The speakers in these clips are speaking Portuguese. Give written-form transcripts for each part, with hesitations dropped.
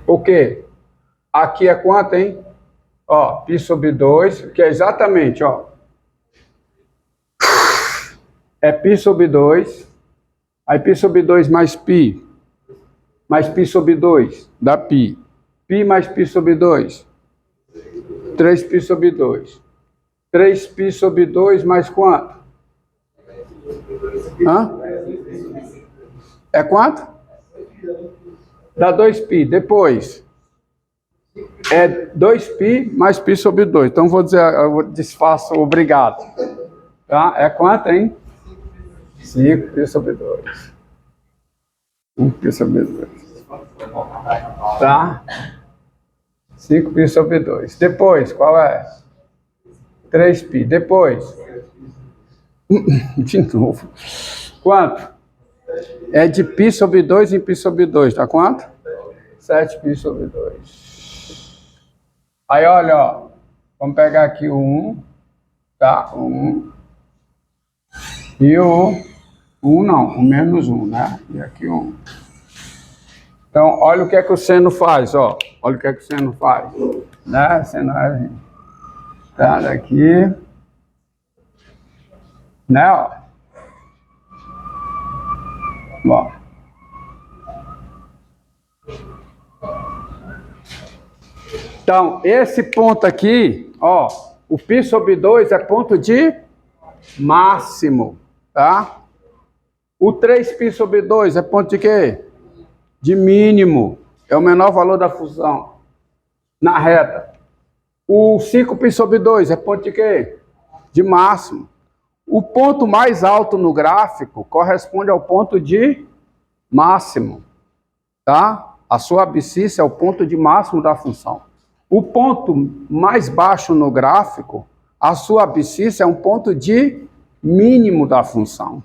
O quê? Aqui é quanto, hein? Ó, π sobre 2, que é exatamente, ó. É π sobre 2. Aí π sobre 2 mais π sobre 2 dá π. Π mais π sobre 2. 3π sobre 2. 3π sobre 2 mais quanto? Hã? É quanto? Dá 2π. Depois, é 2π mais π sobre 2. Então, vou dizer, eu desfaço, obrigado. Tá? É quanto, hein? 5π sobre 2. 5π sobre 2. Tá? 5π sobre 2. Depois, qual é? 3π. Depois? De novo. Quanto? É de π sobre 2 em π sobre 2. Tá quanto? 7π sobre 2. Aí, olha, ó. Vamos pegar aqui o 1. Tá? O 1. E o 1 não. O menos 1, né? E aqui o 1. Então, olha o que é que o seno faz, ó. Olha o que é que o seno faz. Né? Seno é... Tá, daqui. Né, ó. Bom. Então, esse ponto aqui, ó, o π sobre 2 é ponto de máximo, tá? O 3π sobre 2 é ponto de quê? De mínimo. É o menor valor da função na reta. O 5π sobre 2 é ponto de quê? De máximo. O ponto mais alto no gráfico corresponde ao ponto de máximo, tá? A sua abscissa é o ponto de máximo da função. O ponto mais baixo no gráfico, a sua abscissa é um ponto de mínimo da função.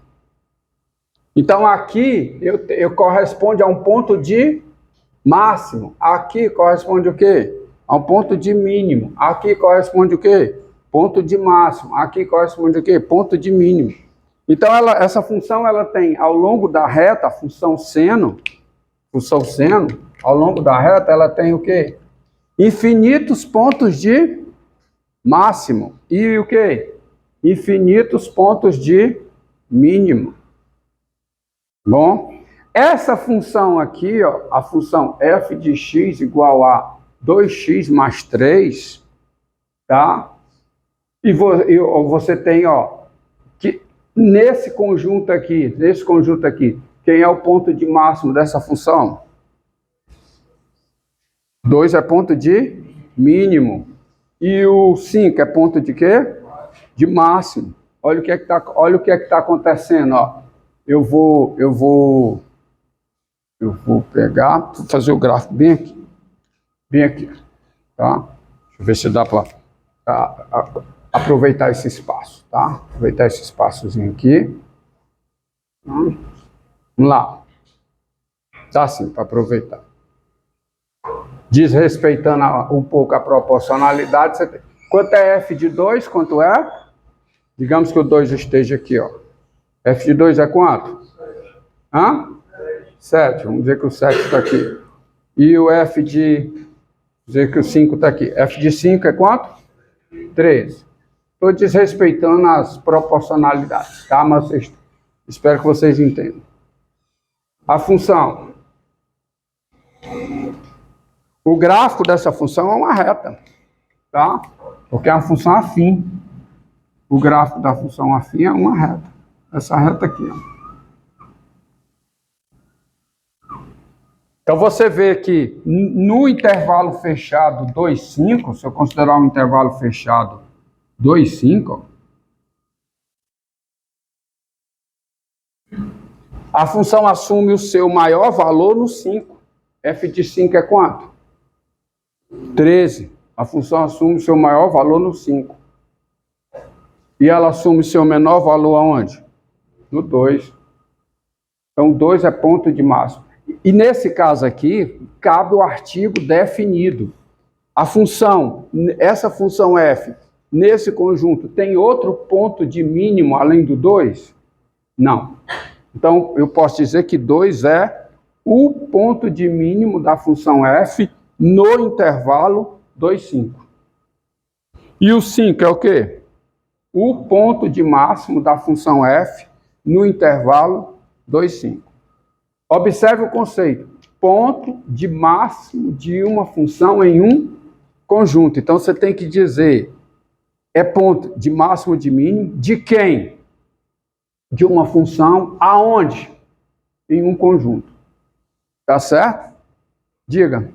Então, aqui eu corresponde a um ponto de máximo. Aqui corresponde o quê? A um ponto de mínimo. Aqui corresponde o quê? Ponto de máximo. Aqui corresponde o quê? Ponto de mínimo. Então, essa função ela tem, ao longo da reta, a função seno, ao longo da reta, ela tem o quê? Infinitos pontos de máximo. E o quê? Infinitos pontos de mínimo. Bom, essa função aqui, ó, a função f de x igual a 2x mais 3, tá? E você tem, ó, que nesse conjunto aqui, quem é o ponto de máximo dessa função? 2 é ponto de mínimo. E o 5 é ponto de quê? De máximo. Olha o que é que está acontecendo, ó. Eu vou pegar, vou fazer o gráfico bem aqui, tá? Deixa eu ver se dá para aproveitar esse espaço, tá? Aproveitar esse espaçozinho aqui. Vamos lá. Dá sim para aproveitar. Desrespeitando um pouco a proporcionalidade, você tem. Quanto é f de 2? Quanto é? Digamos que o 2 esteja aqui, ó. F de 2 é quanto? Hã? 7. Vamos dizer que o 7 está aqui. E o F de... Vamos dizer que o 5 está aqui. F de 5 é quanto? 13. Estou desrespeitando as proporcionalidades, tá? Mas espero que vocês entendam. A função. O gráfico dessa função é uma reta, tá? Porque é uma função afim. O gráfico da função afim é uma reta. Essa reta aqui, ó. Então, você vê que no intervalo fechado 2,5, se eu considerar um intervalo fechado 2,5, a função assume o seu maior valor no 5. F de 5 é quanto? 13. A função assume o seu maior valor no 5. E ela assume o seu menor valor aonde? No 2. Então, 2 é ponto de máximo. E nesse caso aqui, cabe o artigo definido. A função, essa função f, nesse conjunto, tem outro ponto de mínimo além do 2? Não. Então, eu posso dizer que 2 é o ponto de mínimo da função f no intervalo 2, 5. E o 5 é o quê? O ponto de máximo da função f no intervalo 2, 5. Observe o conceito. Ponto de máximo de uma função em um conjunto. Então, você tem que dizer, é ponto de máximo de mínimo de quem? De uma função aonde? Em um conjunto. Tá certo? Diga.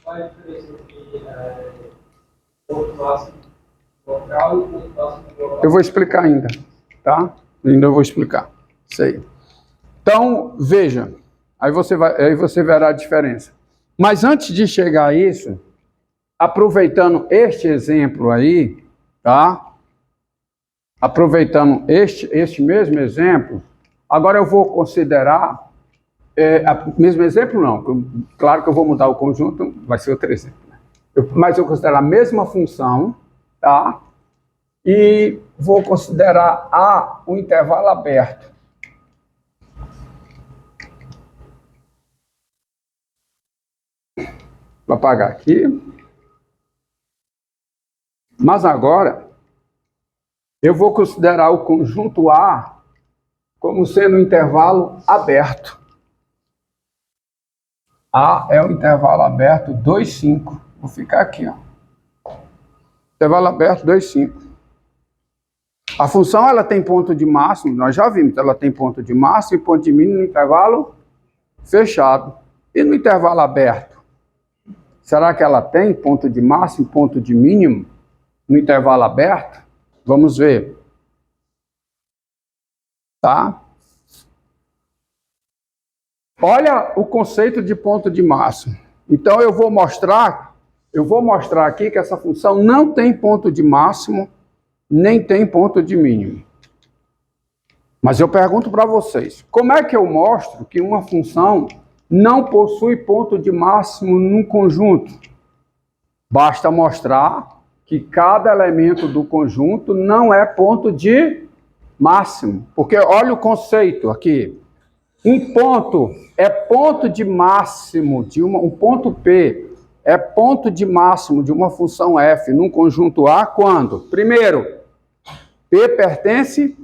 Qual é a diferença entre ponto máximo local e ponto máximo global? Eu vou explicar ainda, tá? Ainda vou explicar. Isso aí. Então, veja. Aí você verá a diferença. Mas antes de chegar a isso, aproveitando este exemplo aí, tá? Aproveitando este mesmo exemplo, agora eu vou considerar, mesmo exemplo não, claro que eu vou mudar o conjunto, vai ser outro exemplo, né? Mas eu considero a mesma função, tá? E vou considerar o intervalo aberto. Vou apagar aqui. Mas agora, eu vou considerar o conjunto A como sendo um intervalo aberto. A é o intervalo aberto 2, 5. Vou ficar aqui, ó. Intervalo aberto 2, 5. A função, ela tem ponto de máximo, nós já vimos, ela tem ponto de máximo e ponto de mínimo no intervalo fechado. E no intervalo aberto? Será que ela tem ponto de máximo e ponto de mínimo no intervalo aberto? Vamos ver. Tá? Olha o conceito de ponto de máximo. Então eu vou mostrar aqui que essa função não tem ponto de máximo, nem tem ponto de mínimo. Mas eu pergunto para vocês, como é que eu mostro que uma função não possui ponto de máximo num conjunto? Basta mostrar que cada elemento do conjunto não é ponto de máximo. Porque olha o conceito aqui. Um ponto é ponto de máximo de um ponto P é ponto de máximo de uma função f num conjunto A quando? Primeiro, P pertence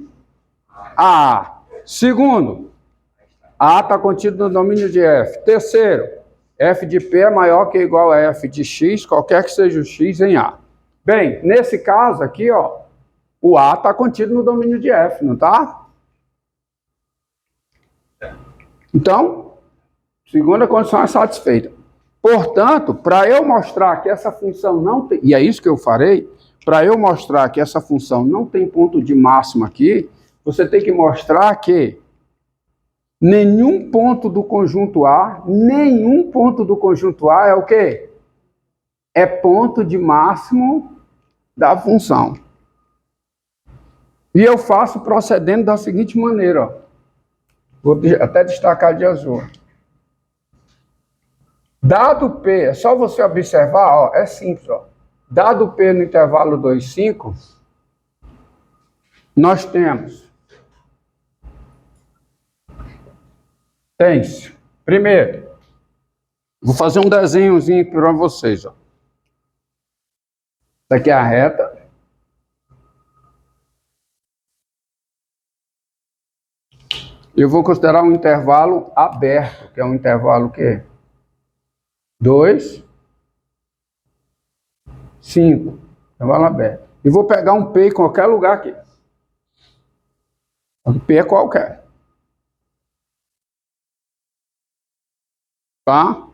a A. Segundo, A está contido no domínio de F. Terceiro, f de P é maior que ou igual a f de x, qualquer que seja o x em A. Bem, nesse caso aqui, ó, o A está contido no domínio de F, não está? Então, segunda condição é satisfeita. Portanto, para eu mostrar que essa função não tem, e é isso que eu farei, para eu mostrar que essa função não tem ponto de máximo aqui, você tem que mostrar que nenhum ponto do conjunto A é o quê? É ponto de máximo da função. E eu faço procedendo da seguinte maneira, ó. Vou até destacar de azul. Dado P, é só você observar, ó, é simples, ó. Dado P no intervalo 2, 5, nós temos. Primeiro, vou fazer um desenhozinho para vocês, ó. Essa aqui é a reta. Eu vou considerar um intervalo aberto, que é um intervalo o quê? 2, 5. Intervalo aberto. E vou pegar um P em qualquer lugar aqui. O P é qualquer. Tá?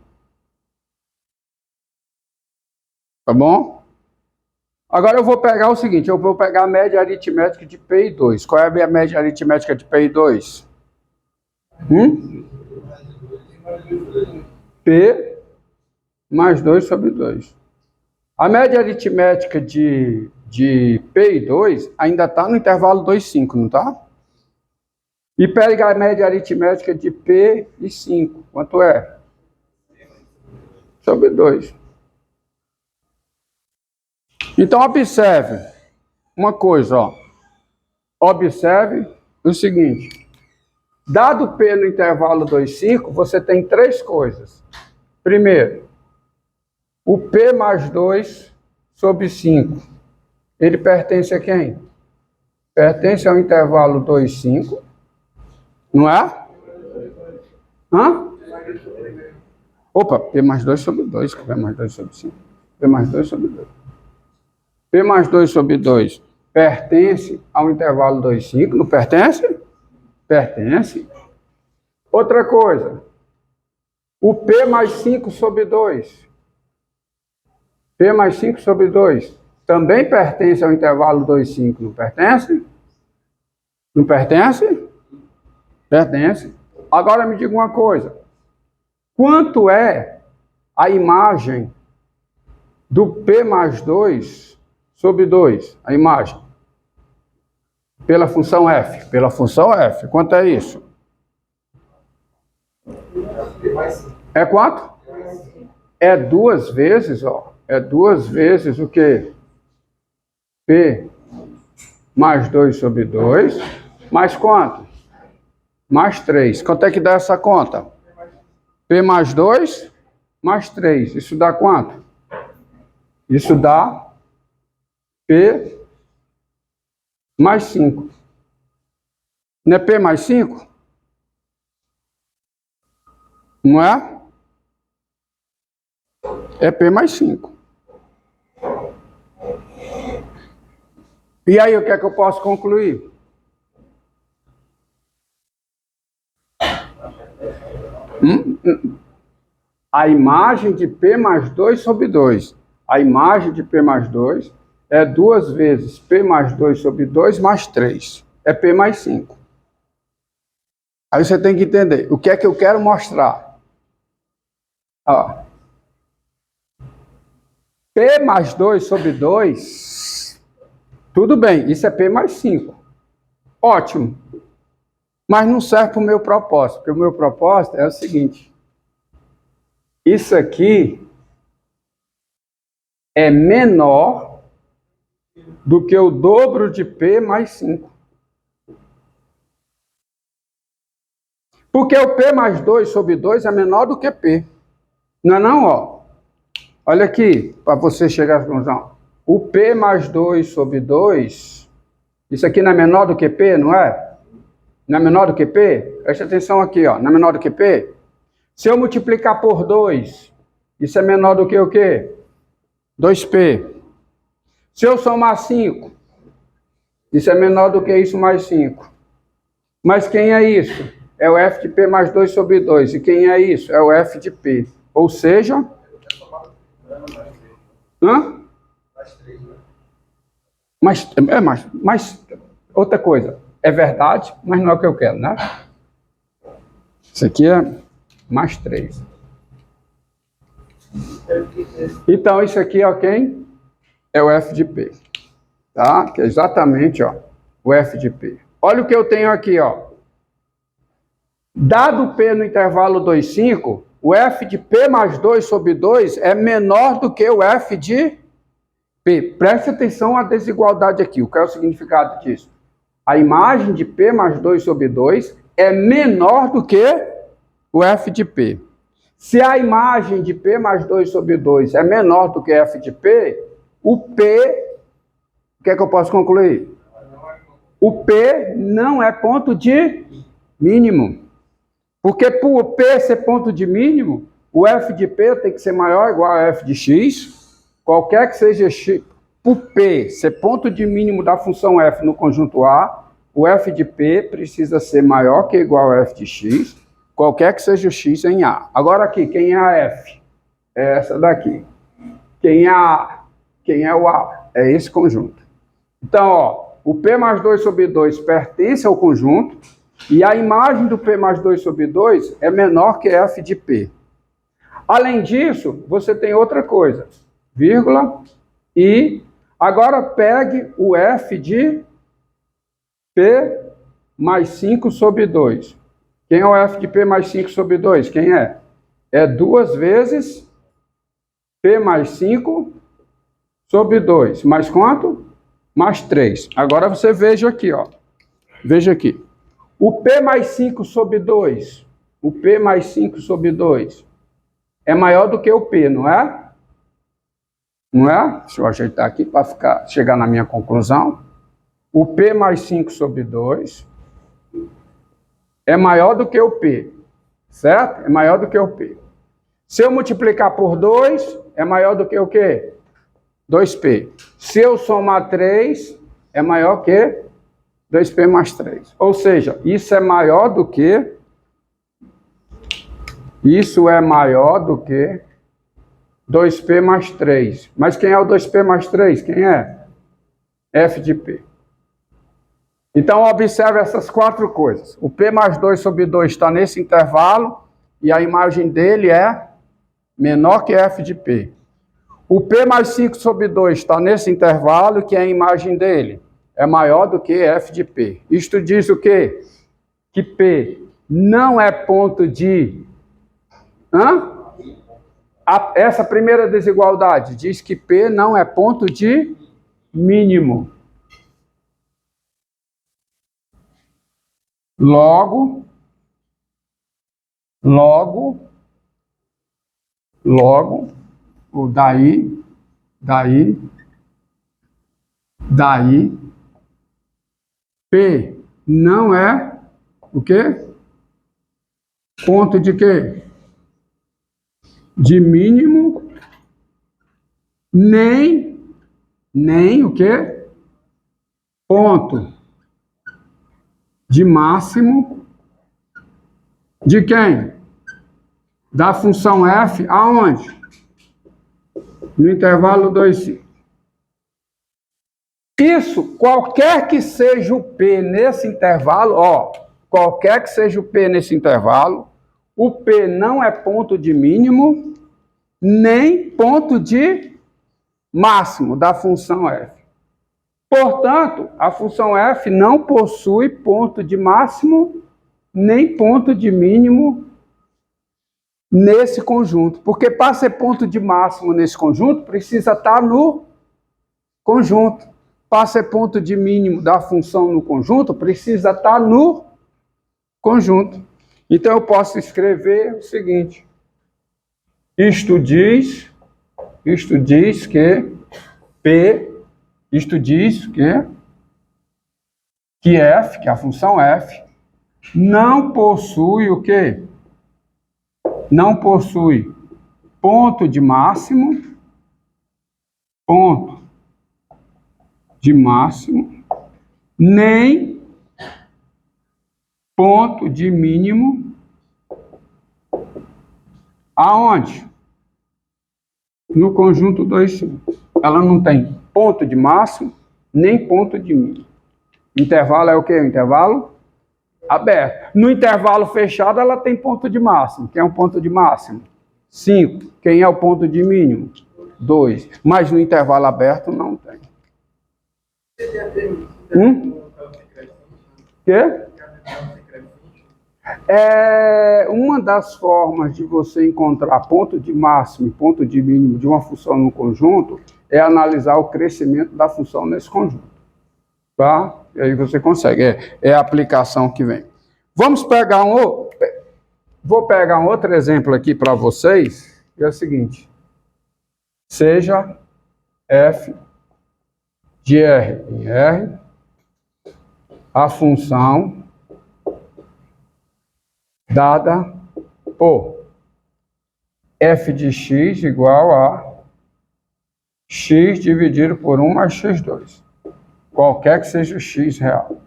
Tá bom? Agora eu vou pegar o seguinte, eu vou pegar a média aritmética de P e 2. Qual é a minha média aritmética de P e 2? P mais 2 sobre 2. A média aritmética de P e 2 ainda está no intervalo 2, 5, não está? E pega a média aritmética de P e 5. Quanto é? Sobre 2. Então, observe uma coisa, ó. Observe o seguinte. Dado P no intervalo 2, 5, você tem três coisas. Primeiro, o P mais 2 sobre 5. Ele pertence a quem? Pertence ao intervalo 2, 5. Não é? Hã? Opa, P mais 2 sobre 2. P mais 2 sobre 5. P mais 2 sobre 2. P mais 2 sobre 2 pertence ao intervalo 2, 5. Não pertence? Pertence. Outra coisa. O P mais 5 sobre 2. P mais 5 sobre 2 também pertence ao intervalo 2, 5. Não pertence? Não pertence? Pertence. Agora me diga uma coisa. Quanto é a imagem do P mais 2 sobre 2? A imagem. Pela função f. Pela função f. Quanto é isso? É quanto? É 2 vezes, ó. É 2 vezes o quê? P mais 2 sobre 2. Mais quanto? Mais 3. Quanto é que dá essa conta? P mais 2 mais 3. Isso dá quanto? Isso dá P mais 5. Não é P mais 5? Não é? É P mais 5. E aí, o que é que eu posso concluir? A imagem de P mais 2 sobre 2. A imagem de P mais 2 é 2 vezes P mais 2 sobre 2 mais 3. É P mais 5. Aí você tem que entender. O que é que eu quero mostrar? Ó. P mais 2 sobre 2, tudo bem, isso é P mais 5. Ótimo. Mas não serve para o meu propósito, porque o meu propósito é o seguinte. Isso aqui é menor do que o dobro de P mais 5. Porque o P mais 2 sobre 2 é menor do que P. Não é não, ó? Olha aqui, para você chegar à conclusão. O P mais 2 sobre 2, isso aqui não é menor do que P, não é? Não é menor do que P? Preste atenção aqui, ó. Não é menor do que P? Se eu multiplicar por 2, isso é menor do que o quê? 2P. Se eu somar 5, isso é menor do que isso mais 5. Mas quem é isso? É o F de P mais 2 sobre 2. E quem é isso? É o F de P. Ou seja... Hã? Mais 3, né? Mas outra coisa. É verdade, mas não é o que eu quero, né? Isso aqui é mais 3. Então, isso aqui é quem? É o F de P. Tá? Que é exatamente, ó, o F de P. Olha o que eu tenho aqui, ó. Dado P no intervalo 2, 5, o F de P mais 2 sobre 2 é menor do que o F de P. Preste atenção à desigualdade aqui. Qual é o significado disso? A imagem de P mais 2 sobre 2 é menor do que o F de P. Se a imagem de P mais 2 sobre 2 é menor do que F de P, o P, o que é que eu posso concluir? O P não é ponto de mínimo. Porque por P ser ponto de mínimo, o F de P tem que ser maior ou igual a F de X. Qualquer que seja X, por P ser ponto de mínimo da função F no conjunto A, o F de P precisa ser maior que ou igual a F de X, qualquer que seja o X em A. Agora aqui, quem é a F? É essa daqui. Quem é A? Quem é o A? É esse conjunto. Então, ó, o P mais 2 sobre 2 pertence ao conjunto, e a imagem do P mais 2 sobre 2 é menor que F de P. Além disso, você tem outra coisa, vírgula, e agora pegue o F de P mais 5 sobre 2. Quem é o F de P mais 5 sobre 2? Quem é? É 2 vezes P mais 5 sobre 2. Mais quanto? Mais 3. Agora você veja aqui, ó. Veja aqui. O P mais 5 sobre 2, o P mais 5 sobre 2 é maior do que o P, não é? Não é? Deixa eu ajeitar aqui para chegar na minha conclusão. O P mais 5 sobre 2 é maior do que o P, certo? É maior do que o P. Se eu multiplicar por 2, é maior do que o quê? 2P. Se eu somar 3, é maior que 2P mais 3. Ou seja, isso é maior do que 2P mais 3. Mas quem é o 2P mais 3? Quem é? F de P. Então, observe essas 4 coisas. O P mais 2 sobre 2 está nesse intervalo e a imagem dele é menor que F de P. O P mais 5 sobre 2 está nesse intervalo que a imagem dele é maior do que F de P. Isto diz o quê? Que P não é ponto de... Essa primeira desigualdade diz que P não é ponto de mínimo. Logo, o daí, P não é o quê? Ponto de quê? De mínimo, nem o quê? Ponto de máximo de quem? Da função f, aonde? No intervalo 2, 5. Isso, qualquer que seja o P nesse intervalo, qualquer que seja o P nesse intervalo, o P não é ponto de mínimo, nem ponto de máximo da função f. Portanto, a função f não possui ponto de máximo, nem ponto de mínimo nesse conjunto. Porque para ser ponto de máximo nesse conjunto, precisa estar no conjunto. Para ser ponto de mínimo da função no conjunto, precisa estar no conjunto. Então, eu posso escrever o seguinte. Isto diz que P, que f, que a função f, não possui o quê? Não possui ponto de máximo, nem ponto de mínimo, aonde? No conjunto 2, 5. Ela não tem ponto de máximo, nem ponto de mínimo. Intervalo é o quê? O intervalo aberto. No intervalo fechado, ela tem ponto de máximo. Quem é o ponto de máximo? 5. Quem é o ponto de mínimo? 2. Mas no intervalo aberto, não tem. Quê? Uma das formas de você encontrar ponto de máximo e ponto de mínimo de uma função no conjunto é analisar o crescimento da função nesse conjunto. Tá? E aí você consegue. É a aplicação que vem. Vamos pegar vou pegar um outro exemplo aqui para vocês, que é o seguinte. Seja f de R em R, a função dada por f de x igual a x dividido por 1 mais x2. Qualquer que seja o x real.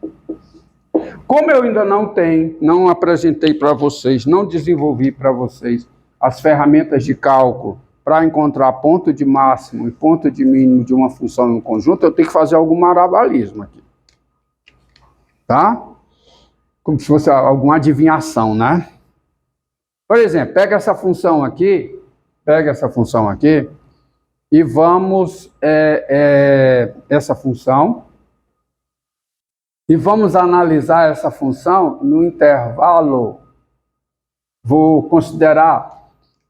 Como eu ainda não apresentei para vocês, não desenvolvi para vocês as ferramentas de cálculo para encontrar ponto de máximo e ponto de mínimo de uma função em um conjunto, eu tenho que fazer algum malabarismo aqui. Tá? Como se fosse alguma adivinhação, né? Por exemplo, pega essa função aqui e vamos essa função e vamos analisar essa função no intervalo. Vou considerar,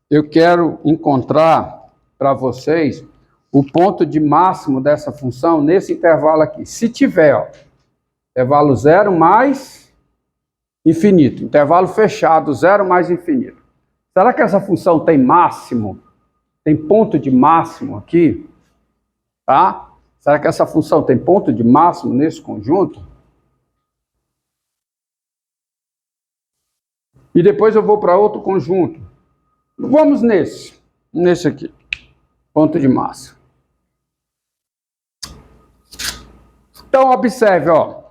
eu quero encontrar para vocês o ponto de máximo dessa função nesse intervalo aqui. Se tiver, intervalo 0 mais infinito. Intervalo fechado, zero mais infinito. Será que essa função tem máximo? Tem ponto de máximo aqui? Tá? Será que essa função tem ponto de máximo nesse conjunto? E depois eu vou para outro conjunto. Vamos nesse aqui. Ponto de máximo. Então, observe, ó.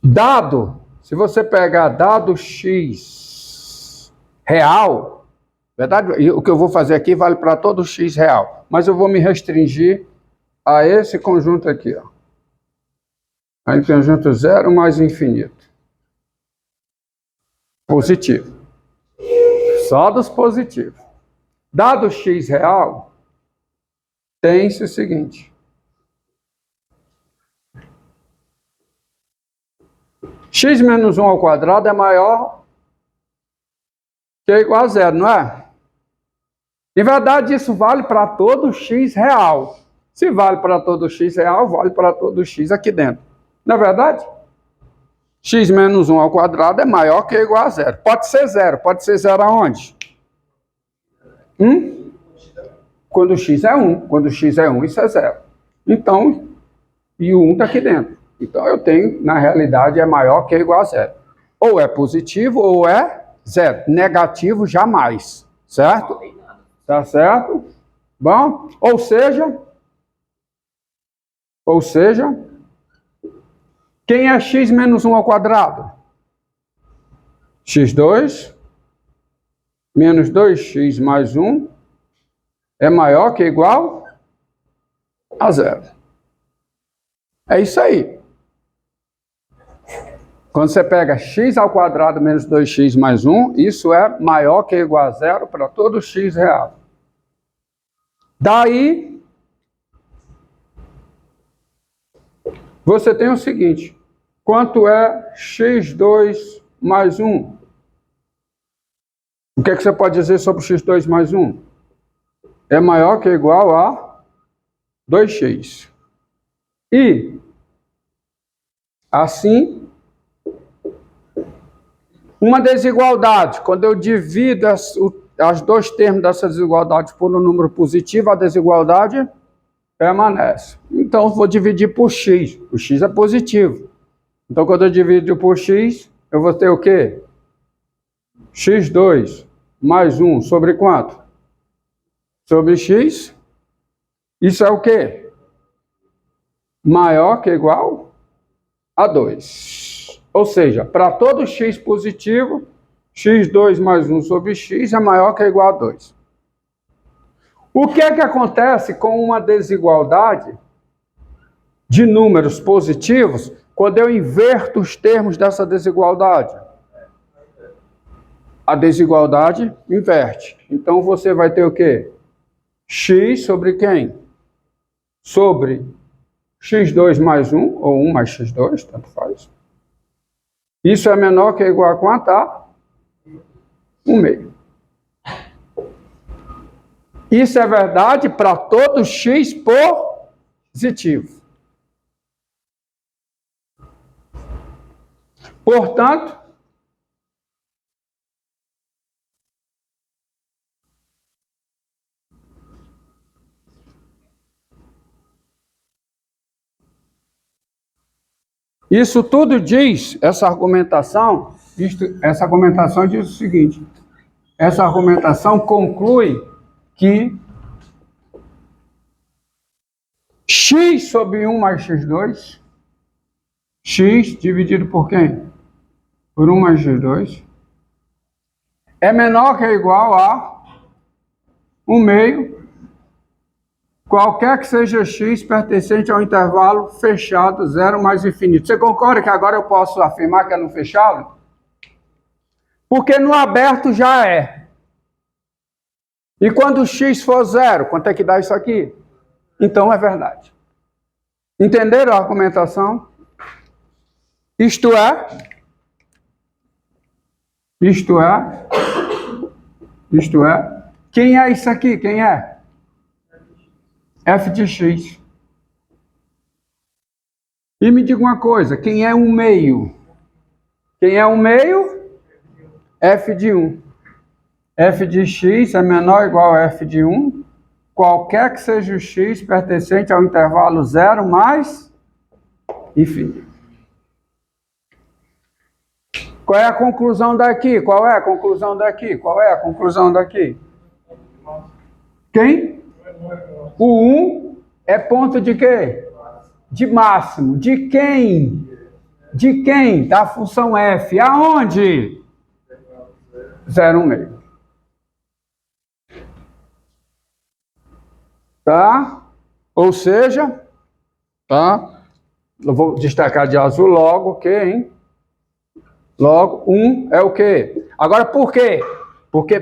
Dado, se você pegar dado x real, verdade? O que eu vou fazer aqui vale para todo x real, mas eu vou me restringir a esse conjunto aqui, ó. Aí conjunto zero mais infinito. Positivo. Só dos positivos. Dado x real, tem-se o seguinte. X menos 1 ao quadrado é maior que ou igual a zero, não é? Em verdade, isso vale para todo x real. Se vale para todo x real, vale para todo x aqui dentro. Não é verdade? X menos 1 ao quadrado é maior que ou igual a zero. Pode ser zero. Pode ser zero aonde? Quando x é 1. Quando x é 1, isso é zero. Então, e o 1 está aqui dentro. Então, eu tenho, na realidade, é maior que ou igual a zero. Ou é positivo ou é zero. Negativo, jamais. Certo? Tá certo? Bom? Ou seja, quem é x menos 1 ao quadrado? x2 menos 2x mais 1 é maior que ou igual a zero. É isso aí. Quando você pega x ao quadrado menos 2x mais 1, isso é maior que ou igual a zero para todo x real. Daí, você tem o seguinte. Quanto é x2 mais 1? O que é que você pode dizer sobre x2 mais 1? É maior que ou igual a 2x. E, assim, uma desigualdade. Quando eu divido as dois termos dessa desigualdade por um número positivo, a desigualdade permanece. Então, vou dividir por x. O x é positivo. Então, quando eu divido por x, eu vou ter o quê? x2 mais 1 sobre quanto? Sobre x. Isso é o quê? Maior que ou igual a 2. Ou seja, para todo x positivo, x2 mais 1 sobre x é maior que ou igual a 2. O que é que acontece com uma desigualdade de números positivos quando eu inverto os termos dessa desigualdade? A desigualdade inverte. Então você vai ter o quê? X sobre quem? Sobre x2 mais 1, ou 1 mais x2, tanto faz. Isso é menor que ou igual a quanto? A 1/2. Isso é verdade para todo x positivo. Portanto, isso tudo diz, essa argumentação diz o seguinte, essa argumentação conclui que x sobre 1 mais x2, x dividido por quem? Por 1 mais x2, é menor que ou igual a 1/2, qualquer que seja x pertencente ao intervalo fechado, zero mais infinito. Você concorda que agora eu posso afirmar que é no fechado? Porque no aberto já é. E quando o x for zero, quanto é que dá isso aqui? Então é verdade. Entenderam a argumentação? Isto é, quem é isso aqui? Quem é? F de x. E me diga uma coisa, quem é um meio? Quem é um meio? F de 1. F de x é menor ou igual a f de 1, qualquer que seja o x pertencente ao intervalo 0 mais infinito. Qual é a conclusão daqui? Qual é a conclusão daqui? Qual é a conclusão daqui? Quem? O 1 é ponto de quê? De máximo. De quem? De quem? Da função f. Aonde? 0,1. Tá? Ou seja, tá? Eu vou destacar de azul logo o quê, hein? Logo, 1 é o quê? Agora, por quê? Porque